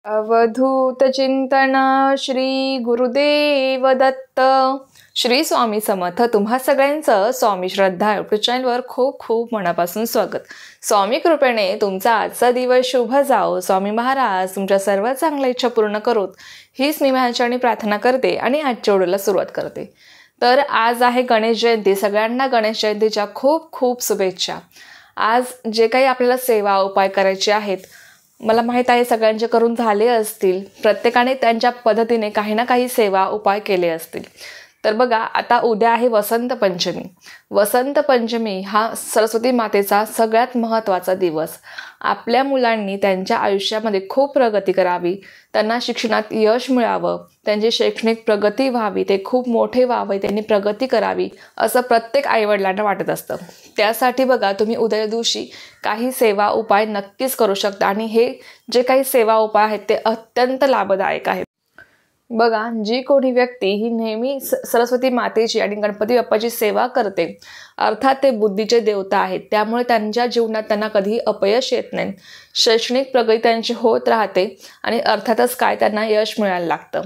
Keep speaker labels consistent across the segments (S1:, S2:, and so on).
S1: अवधूत चिंतन श्री गुरुदेव दत्त. श्री स्वामी समर्थ. तुम्हा सगळ्यांचं स्वामी श्रद्धा यूट्यूब चॅनलवर खूप खूप मनापासून स्वागत. स्वामी कृपेने तुमचा आजचा दिवस शुभ जाओ. स्वामी महाराज तुमच्या सर्व चांगल्या इच्छा पूर्ण करोत हीच मी माझ्याने प्रार्थना करते आणि आजच्या व्हिडिओला सुरुवात करते. तर आज आहे गणेश जयंती. सगळ्यांना गणेश जयंतीच्या खूप खूप शुभेच्छा. आज जे काही आपल्याला सेवा उपाय करायचे आहेत, मला माहीत आहे सगळ्यांचे करून झाले असतील. प्रत्येकाने त्यांच्या पद्धतीने काही ना काही सेवा उपाय केले असतील. तर बघा, आता उद्या आहे वसंत पंचमी. वसंत पंचमी हा सरस्वती मातेचा सगळ्यात महत्त्वाचा दिवस. आपल्या मुलांनी त्यांच्या आयुष्यामध्ये खूप प्रगती करावी, त्यांना शिक्षणात यश मिळावं, त्यांची शैक्षणिक प्रगती व्हावी, ते खूप मोठे व्हावे, त्यांनी प्रगती करावी असं प्रत्येक आईवडिलांना वाटत असतं. त्यासाठी बघा, तुम्ही उद्या दिवशी काही सेवा उपाय नक्कीच करू शकता आणि हे जे काही सेवा उपाय आहेत ते अत्यंत लाभदायक आहेत. बघा, जी कोणी व्यक्ती ही नेहमी सरस्वती मातेची आणि गणपती बाप्पाची सेवा करते, अर्थात ते बुद्धीचे देवता आहेत, त्यामुळे त्यांच्या जीवनात त्यांना कधीही अपयश येत नाही. शैक्षणिक प्रगती त्यांची होत राहते आणि अर्थातच काय त्यांना यश मिळायला लागतं.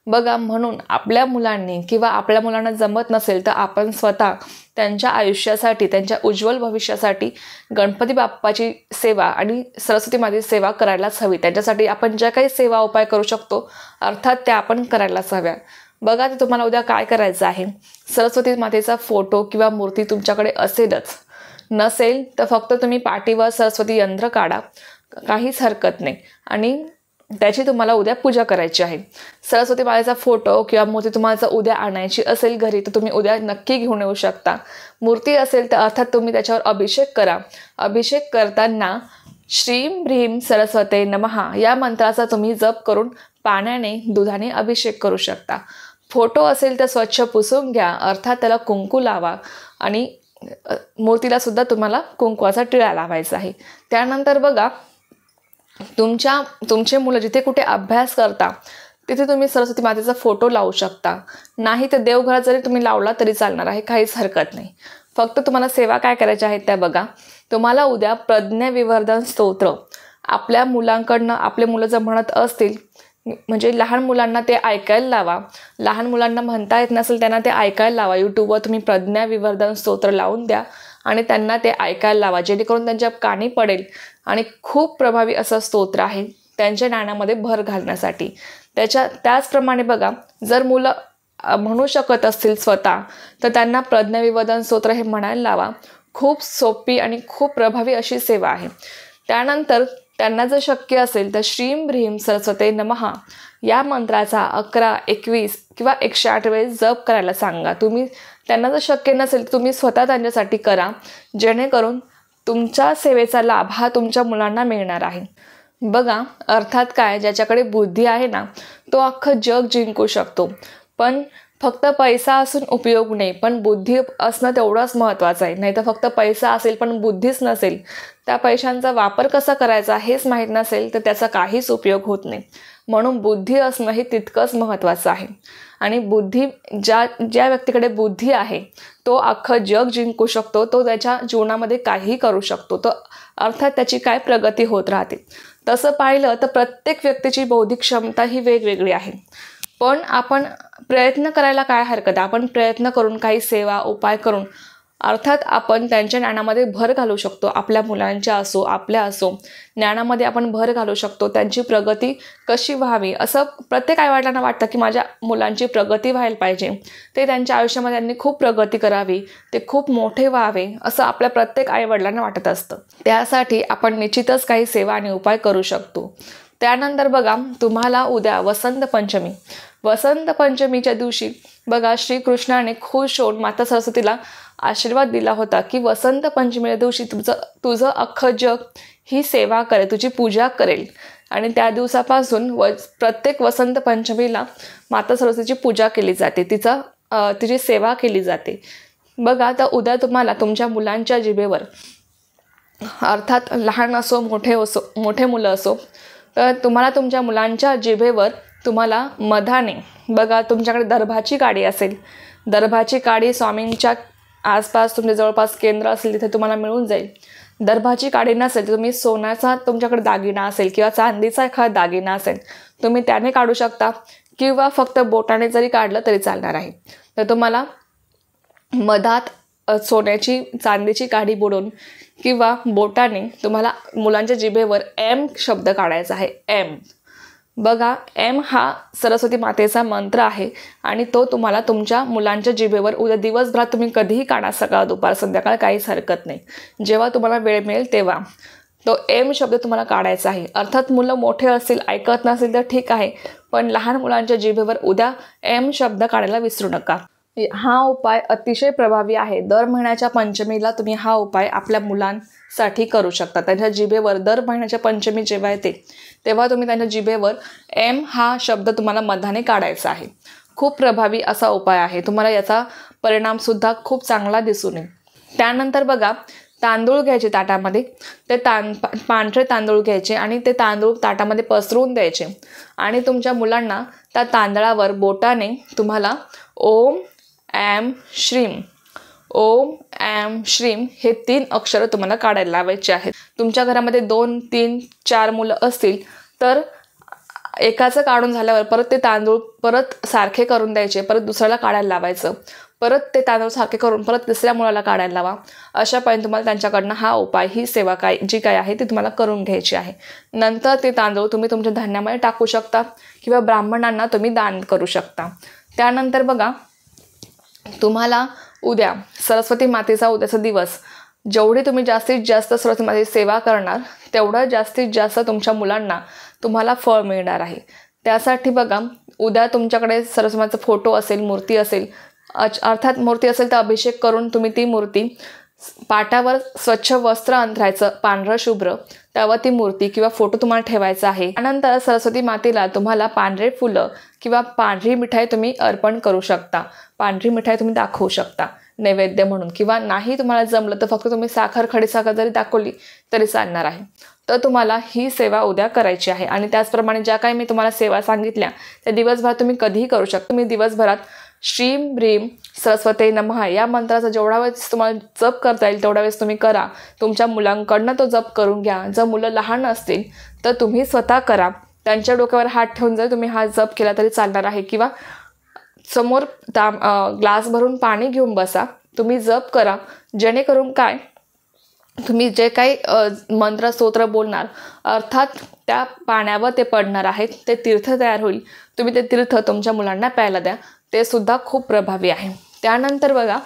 S1: बघा, म्हणून आपल्या मुलांनी किंवा आपल्या मुलांना जमत नसेल तर आपण स्वतः त्यांच्या आयुष्यासाठी, त्यांच्या उज्ज्वल भविष्यासाठी गणपती बाप्पाची सेवा आणि सरस्वती मातेची सेवा करायलाच हवी. त्यांच्यासाठी आपण ज्या काही सेवा उपाय करू शकतो अर्थात त्या आपण करायलाच हव्या. बघा, तर तुम्हाला उद्या काय करायचं आहे. सरस्वती मातेचा फोटो किंवा मूर्ती तुमच्याकडे असेलच, नसेल तर फक्त तुम्ही पाठीवर सरस्वती यंत्र काढा, काहीच हरकत नाही, आणि त्याची तुम्हाला उद्या पूजा करायची आहे. सरस्वती मातेचा फोटो किंवा मूर्ती तुम्हाला उद्या आणायची असेल घरी तर तुम्ही उद्या नक्की घेऊन येऊ शकता. मूर्ती असेल तर अर्थात तुम्ही त्याच्यावर अभिषेक करा. अभिषेक करताना श्रीं ह्रीं सरस्वते नमः या मंत्राचा तुम्ही जप करून पाण्याने, दुधाने अभिषेक करू शकता. फोटो असेल तर स्वच्छ पुसून घ्या, अर्थात त्याला कुंकू लावा आणि मूर्तीला सुद्धा तुम्हाला कुंकवाचा टिळा लावायचा आहे. त्यानंतर बघा, तुमचे मुलं जिथे कुठे अभ्यास करता तिथे तुम्ही सरस्वती मातेचा फोटो लावू शकता. नाही तर देवघरात जरी तुम्ही लावला तरी चालणार आहे, काहीच हरकत नाही. फक्त तुम्हाला सेवा काय करायच्या आहेत त्या बघा. तुम्हाला उद्या प्रज्ञाविवर्धन स्तोत्र आपल्या मुलांकडनं, आपले मुलं जर म्हणत असतील, म्हणजे लहान मुलांना ते ऐकायला लावा. लहान मुलांना म्हणता येत नसेल त्यांना ते ऐकायला लावा. यूट्यूबवर तुम्ही प्रज्ञाविवर्धन स्तोत्र लावून द्या आणि त्यांना ते ऐकायला लावा, जेणेकरून त्यांच्या कानी पडेल. आणि खूप प्रभावी असं स्तोत्र आहे त्यांच्या ज्ञानामध्ये भर घालण्यासाठी. त्याचप्रमाणे बघा, जर मुलं म्हणू शकत असतील स्वतः तर त्यांना प्रज्ञाविवर्धन स्तोत्र हे म्हणायला लावा. खूप सोपी आणि खूप प्रभावी अशी सेवा आहे. त्यानंतर त्यांना जर शक्य असेल तर श्रीं ह्रीं सरस्वते नमः या मंत्राचा 11, 21 किंवा 108 वेळेस जप करायला सांगा. त्यांना जर शक्य नसेल तर तुम्ही स्वतः त्यांच्यासाठी करा, जेणेकरून तुमच्या सेवेचा लाभ हा तुमच्या मुलांना मिळणार आहे. बघा, अर्थात काय, ज्याच्याकडे बुद्धी आहे ना तो अख्खं जग जिंकू शकतो. पण फक्त पैसा असून उपयोग नाही, पण बुद्धी असणं तेवढंच महत्त्वाचं आहे. नाही तर फक्त पैसा असेल पण बुद्धीच नसेल, त्या पैशांचा वापर कसा करायचा हेच माहीत नसेल तर त्याचा काहीच उपयोग होत नाही. म्हणून बुद्धी असणं हे तितकंच महत्त्वाचं आहे. आणि बुद्धी, ज्या व्यक्तीकडे बुद्धी आहे तो अख्खं जग जिंकू शकतो. तो त्याच्या जीवनामध्ये काहीही करू शकतो. तो अर्थात त्याची काय प्रगती होत राहते. तसं पाहिलं तर प्रत्येक व्यक्तीची बौद्धिक क्षमता ही वेगवेगळी आहे. पण आपण प्रयत्न करायला काय हरकत आहे. आपण प्रयत्न करून काही सेवा उपाय करून अर्थात आपण त्यांच्या ज्ञानामध्ये भर घालू शकतो. आपल्या मुलांच्या असो, आपल्या असो, ज्ञानामध्ये आपण भर घालू शकतो. त्यांची प्रगती कशी व्हावी असं प्रत्येक आईवडिलांना वाटतं की माझ्या मुलांची प्रगती व्हायला पाहिजे, ते त्यांच्या आयुष्यामध्ये त्यांनी खूप प्रगती करावी, ते खूप मोठे व्हावे असं आपल्या प्रत्येक आईवडिलांना वाटत असतं. त्यासाठी आपण निश्चितच काही सेवा आणि उपाय करू शकतो. त्यानंतर बघा, तुम्हाला उद्या वसंत पंचमीच्या दिवशी बघा, श्रीकृष्णाने खुश होऊन माता सरस्वतीला आशीर्वाद दिला होता की वसंत पंचमीच्या दिवशी तुझं अख्खं जग ही सेवा करेल, तुझी पूजा करेल. आणि त्या दिवसापासून प्रत्येक वसंत पंचमीला माता सरस्वतीची पूजा केली जाते, तिची सेवा केली जाते. बघा, तर उद्या तुम्हाला तुमच्या मुलांच्या जिभेवर, अर्थात लहान असो मोठे मुलं असो, तर तुम्हाला तुमच्या मुलांच्या जिभेवर तुम्हाला मधाने, बघा तुमच्याकडे दर्भाची काडी असेल, दर्भाची काडी स्वामींच्या आसपास तुमच्या जवळपास केंद्र असेल तिथे तुम्हाला मिळून जाईल. दर्भाची काडी नसेल तर तुम्ही सोन्याचा तुमच्याकडे दागिना असेल किंवा चांदीचा एखादा दागिना असेल तुम्ही त्याने काढू शकता, किंवा फक्त बोटाने जरी काढलं तरी चालणार आहे. तर तुम्हाला मधात सोन्याची चांदीची काडी बुडवून किंवा बोटाने तुम्हाला मुलांच्या जिभेवर एम शब्द काढायचा आहे. एम. बघा, एम हा सरस्वती मातेचा मंत्र आहे आणि तो तुम्हाला तुमच्या मुलांच्या जिभेवर उद्या दिवसभरात तुम्ही कधीही काढा, सकाळ दुपार संध्याकाळ काहीच हरकत नाही, जेव्हा तुम्हाला वेळ मिळेल तेव्हा तो एम शब्द तुम्हाला काढायचा आहे. अर्थात मुलं मोठे असतील ऐकत नसेल तर ठीक आहे, पण लहान मुलांच्या जिभेवर उद्या एम शब्द काढायला विसरू नका. हा उपाय अतिशय प्रभावी आहे. दर महिन्याच्या पंचमीला तुम्ही हा उपाय आपल्या मुलांसाठी करू शकता. त्यांच्या जिभेवर दर महिन्याच्या पंचमी जेव्हा येते तेव्हा तुम्ही त्यांच्या जिभेवर एम हा शब्द तुम्हाला मधाने काढायचा आहे. खूप प्रभावी असा उपाय आहे. तुम्हाला याचा परिणामसुद्धा खूप चांगला दिसून येईल. त्यानंतर बघा, तांदूळ घ्यायचे ताटामध्ये. ते पांढरे तांदूळ घ्यायचे आणि ते तांदूळ ताटामध्ये पसरवून द्यायचे आणि तुमच्या मुलांना त्या तांदळावर बोटाने तुम्हाला ओम ॲम श्रीम, ओम ॲम श्रीम हे 3 अक्षरं तुम्हाला काढायला लावायचे आहेत. तुमच्या घरामध्ये 2, 3, 4 मुलं असतील तर एकाचं काढून झाल्यावर परत ते तांदूळ परत सारखे करून द्यायचे, परत दुसऱ्याला काढायला लावायचं, परत ते तांदूळ सारखे करून परत तिसऱ्या मुलाला काढायला लावा. अशापर्यंत तुम्हाला त्यांच्याकडनं हा उपाय, ही सेवा जी काय आहे ती तुम्हाला करून घ्यायची आहे. नंतर ते तांदूळ तुम्ही तुमच्या धान्यामध्ये टाकू शकता किंवा ब्राह्मणांना तुम्ही दान करू शकता. त्यानंतर बघा, तुम्हाला उद्या सरस्वती मातेचा उद्याचा दिवस, जेवढी तुम्ही जास्तीत जास्त सरस्वती मातेची सेवा करणार तेवढं जास्तीत जास्त तुमच्या मुलांना तुम्हाला फळ मिळणार आहे. त्यासाठी बघा, उद्या तुमच्याकडे सरस्वती मातेचा फोटो असेल, मूर्ती असेल, अर्थात मूर्ती असेल तर अभिषेक करून तुम्ही ती मूर्ती पाटावर स्वच्छ वस्त्र अंथरायचं पांढरं शुभ्र, त्यावर ती मूर्ती किंवा फोटो तुम्हाला ठेवायचा आहे. त्यानंतर सरस्वती मातेला तुम्हाला पांढरे फुलं किंवा पांढरी मिठाई तुम्ही अर्पण करू शकता. पांढरी मिठाई तुम्ही दाखवू शकता नैवेद्य म्हणून, किंवा नाही तुम्हाला जमलं तर फक्त तुम्ही साखर, खडीसाखर जरी दाखवली तरी चालणार आहे. तर तुम्हाला ही सेवा उद्या करायची आहे. आणि त्याचप्रमाणे ज्या काही मी तुम्हाला सेवा सांगितल्या त्या दिवसभरात तुम्ही कधीही करू शकता. तुम्ही दिवसभरात श्रीम ह्रीम सरस्वती नमः या मंत्राचा जेवढा वेळेस तुम्हाला जप करता येईल तेवढा वेळेस तुम्ही करा. तुमच्या मुलांकडनं तो जप करून घ्या. जर मुलं लहान असतील तर तुम्ही स्वतः करा. त्यांच्या डोक्यावर हात ठेवून जर तुम्ही हा जप केला तरी चालणार आहे, किंवा समोर ग्लास भरून पाणी घेऊन बसा, तुम्ही जप करा. जेणेकरून काय, तुम्ही जे काही मंत्र स्तोत्र बोलणार अर्थात त्या पाण्यावर ते पडणार आहेत, ते तीर्थ तयार होईल. तुम्ही ते तीर्थ तुमच्या मुलांना प्यायला द्या, ते सुद्धा खूप प्रभावी आहे. त्यानंतर बघा,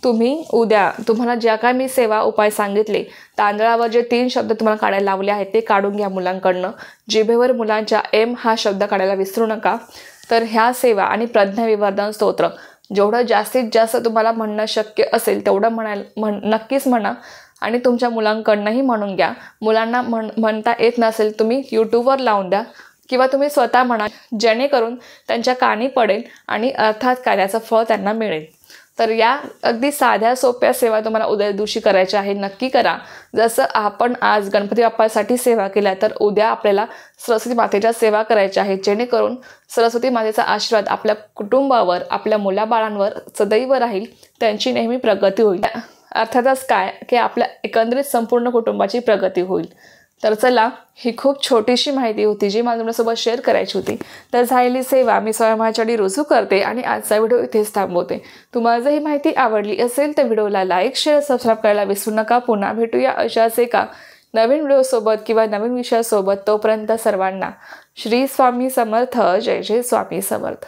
S1: तुम्ही उद्या तुम्हाला ज्या काय मी सेवा उपाय सांगितले, तांदळावर जे 3 शब्द तुम्हाला काढायला लावले आहेत ते काढून घ्या मुलांकडनं. जिभेवर मुलांच्या एम हा शब्द काढायला विसरू नका. तर ह्या सेवा आणि प्रज्ञाविवर्धन स्तोत्र जेवढं जास्तीत जास्त तुम्हाला म्हणणं शक्य असेल तेवढं नक्कीच म्हणा आणि तुमच्या मुलांकडनंही म्हणून घ्या. मुलांना म्हणता येत नसेल तुम्ही यूट्यूबवर लावून द्या किंवा तुम्ही स्वतः म्हणा, जेणेकरून त्यांच्या कानी पडेल आणि अर्थात कार्याचं फळ त्यांना मिळेल. तर या अगदी साध्या सोप्या सेवा तुम्हाला उद्या दिवशी करायच्या आहे. नक्की करा. जसं आपण आज गणपती बाप्पासाठी सेवा केल्या, तर उद्या आपल्याला सरस्वती मातेच्या सेवा करायच्या आहे, जेणेकरून सरस्वती मातेचा आशीर्वाद आपल्या कुटुंबावर, आपल्या मुलाबाळांवर सदैव राहील, त्यांची नेहमी प्रगती होईल. अर्थातच काय की आपल्या एकंदरीत संपूर्ण कुटुंबाची प्रगती होईल. तर चला, ही खूप छोटीशी माहिती होती जी मला तुमच्यासोबत शेअर करायची होती. तर झालेली सेवा मी स्वयं माझ्यासाठी रुजू करते आणि आजचा व्हिडिओ इथेच थांबवते. तुम्हाला जर ही माहिती आवडली असेल तर व्हिडिओला लाईक, शेअर, सबस्क्राईब करायला विसरू नका. पुन्हा भेटूया अशाच एका नवीन व्हिडिओसोबत किंवा नवीन विषयासोबत. तोपर्यंत सर्वांना श्री स्वामी समर्थ. जय जय स्वामी समर्थ.